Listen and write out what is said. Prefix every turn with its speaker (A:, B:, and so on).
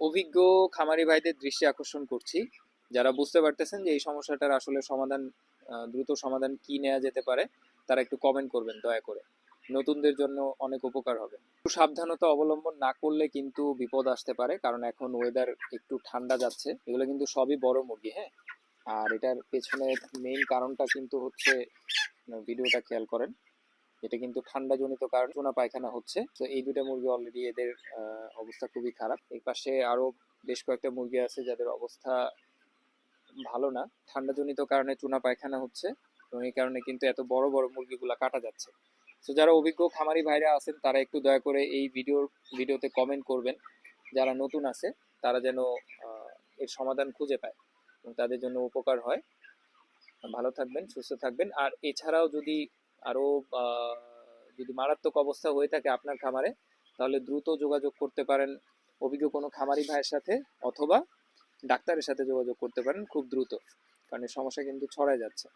A: অভিজ্ঞ খামারি ভাইদের দৃষ্টি আকর্ষণ করছি, যারা বুঝতে পারতেছেন যে এই সমস্যাটার আসলে সমাধান, দ্রুত সমাধান কি নেওয়া যেতে পারে, তারা একটু কমেন্ট করবেন দয়া করে। নতুনদের জন্য অনেক উপকার হবে। একটু সাবধানতা অবলম্বন না করলে কিন্তু বিপদ আসতে পারে, কারণ এখন ওয়েদার একটু ঠান্ডা যাচ্ছে। এগুলো কিন্তু সবই বড় মুরগি, হ্যাঁ। আর এটার পেছনে মেইন কারণটা কিন্তু হচ্ছে, ভিডিওটা খেয়াল করেন, এটা কিন্তু ঠান্ডাজনিত কারণ চুনা পায়খানা হচ্ছে। তো এই দুটো মুরগি অলরেডি এদের অবস্থা খুবই খারাপ। এই পাশে আরো বেশ কয়েকটা মুরগি আছে যাদের অবস্থা ভালো না, ঠান্ডাজনিত কারণে চুনা পায়খানা হচ্ছে, এবং এই কারণে কিন্তু এত বড় বড় মুরগিগুলা কাটা যাচ্ছে। তো যারা অভিজ্ঞ খামারি ভাইরা আছেন তারা একটু দয়া করে এই ভিডিওতে কমেন্ট করবেন। যারা নতুন আছে তারা যেন এর সমাধান খুঁজে পায় এবং তাদের জন্য উপকার হয়। ভালো থাকবেন, সুস্থ থাকবেন। আর এছাড়াও যদি আরো যদি মারাত্মক অবস্থা হয়ে থাকে আপনার খামারে, তাহলে দ্রুত যোগাযোগ করতে পারেন অভিজ্ঞ কোনো খামারি ভাইয়ের সাথে, অথবা ডাক্তারের সাথে যোগাযোগ করতে পারেন খুব দ্রুত, কারণ এই সমস্যা কিন্তু ছড়ায় যাচ্ছে।